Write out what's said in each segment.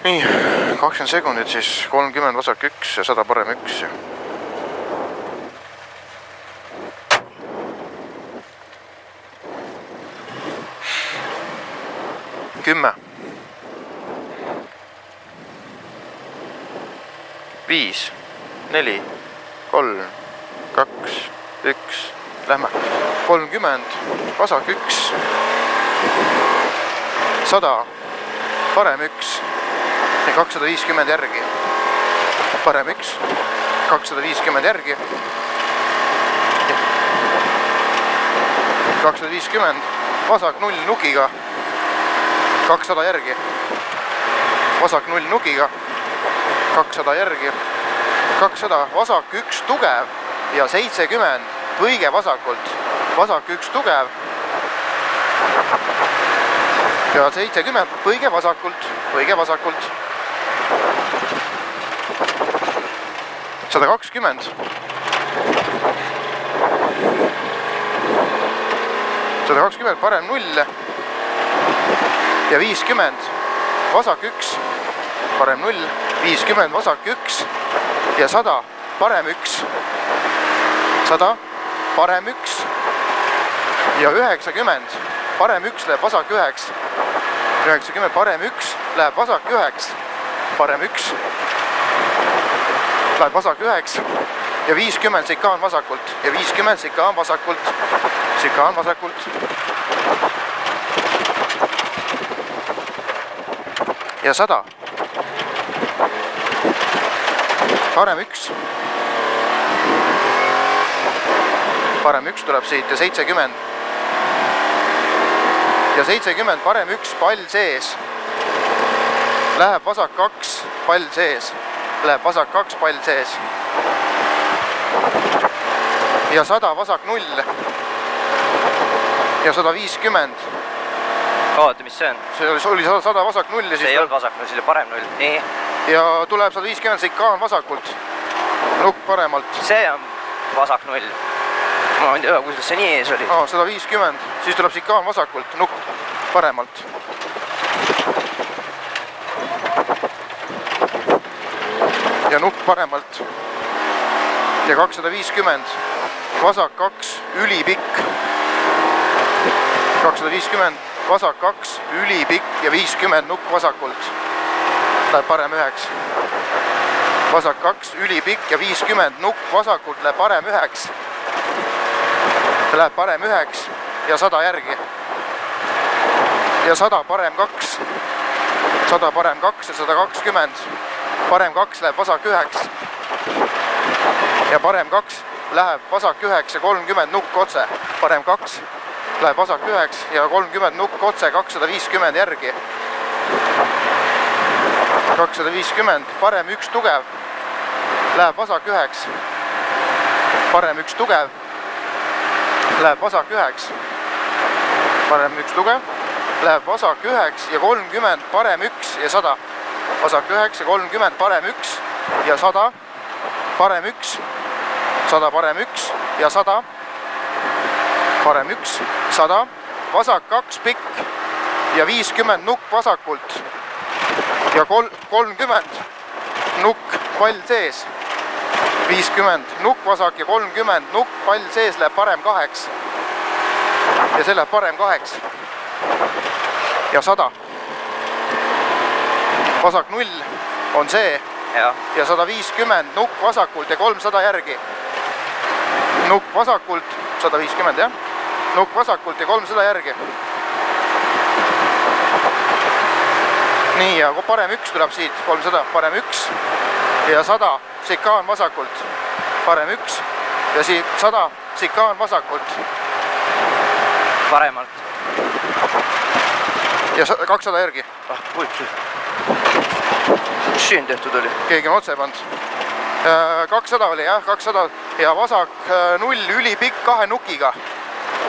Nii, 20 sekundit siis 30 vasak 1 ja 100 parem 1. Kümme. 5, 4, 3, 2, 1. Lähme. 30, vasak 1. 100, parem 1. Ja 250 järgi. Parem 1. 250 järgi. 250. Vasak 0 nukiga. 200 järgi. Vasak 0 nukiga. 200 järgi. 200. Vasak 1 tugev. Ja 70. Põige vasakult. Vasak 1 tugev. Ja 70. Põige vasakult. Põige vasakult. 120. 120. Parem 0. Ja 50. Vasak 1. Parem 0. 50. Vasak 1. Ja 100. Parem 1. 100. Parem 1. Ja 90. Parem 1 läheb vasak 9. 90. Parem 1 läheb vasak 9. Parem 1 läheb vasak 9. Ja 50 sikaan vasakult. Ja 50 sikaan vasakult. Sikaan vasakult. Ja 100. Parem 1. Parem 1 tuleb siit ja 70. Ja 70 parem 1 pall sees. Läheb vasak 2 pall sees. Läheb vasak 2 pall sees. Ja 100 vasak 0. Ja 150. Oota, mis see on? See oli 100 vasak 0 ja siis... See ei olnud vasak 0, see oli parem 0. Nii. Ja tuleb 150 sikaan vasakult. Nukk paremalt. See on vasak 0. Ma ei tea, kuidas see nii ees oli. 150. Siis tuleb sikaan vasakult. Nukk paremalt. Ja nukk paremalt. Ja 250. Vasak 2 ülipikk. 250. Vasak 2 ülipikk ja 50 nukk vasakult. Läheb parem 9. Vasak 2 ülipikk ja 50 nukk vasakult läheb parem 9. Läheb parem 9 ja 100 järgi. Ja 100 parem 2. 100 parem 2 ja 120. Parem 2 läheb vasak 9. Ja parem 2 läheb vasak 9 ja 30 nukk otse. Parem 2 läheb vasak 9 ja 30 nukk otse 250 järgi. 250. Parem 1 tugev. Läheb vasak 9. Parem 1 tugev. Läheb vasak 9. Parem 1 tugev. Läheb vasak 9 ja 30. Parem 1 ja 100. Vasak 9 ja 30. Parem 1 ja 100. Parem 1. 100 parem 1 ja 100. Parem 1. 100. Vasak 2 pikk ja 50 nukk vasakult. Ja 30 nukk pall sees. 50 nukk vasak ja 30 nukk pall sees läheb parem 8. Ja see läheb parem 8. Ja 100. Vasak 0 on see. Ja 150 nukk vasakult ja 300 järgi. Nukk vasakult, 150 jah. Nukk vasakult ja 300 järgi. Nii, ja parem 1 tuleb siit, 300, parem 1 ja 100 sikaan vasakult. Parem 1 ja siit 100 sikaan vasakult. Paremalt. Ja 200 järgi. Mis siin tehtud oli? Keegi on otse pand. 200 oli jah, 200 ja vasak 0 ülipikk 2 nukiga.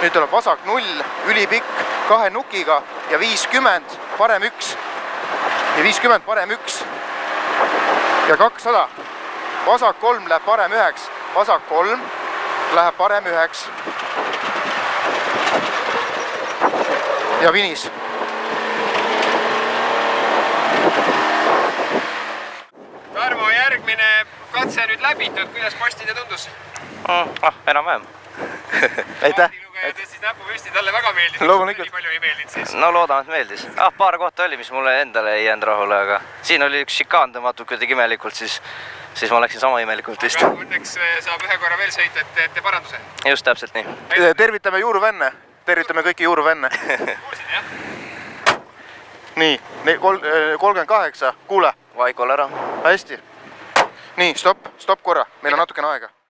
Nüüd tuleb vasak 0 ülipikk 2 nukiga ja 50 parem 1. Ja 50 parem 1. Ja 200. Vasak 3 läheb parem 9. Vasak 3 läheb parem 9. Ja vinis. katse nüüd läbitud, kuidas postide tundus? Enam-vähem. Aitäh! Kaardilugeja tõstis näpu püsti, talle väga meeldis. Loomulikult. Nii palju ei meeldinud siis. No loodan, et meeldis. Paar kohta oli, mis mulle endale ei jäänud rahule, aga siin oli üks šikaan tõmmatud kuidagi imelikult, siis ma läksin sama imelikult vist. Aga õnneks saab ühe korra veel sõita, et teete paranduse. Just täpselt nii. Tervitame juurvänne. Tervitame kõiki juurvänne. Kuulsin, jah? Nii, 38, kuule. Vaikol ära. Hästi. Nii, stopp korra, meil on natukene aega.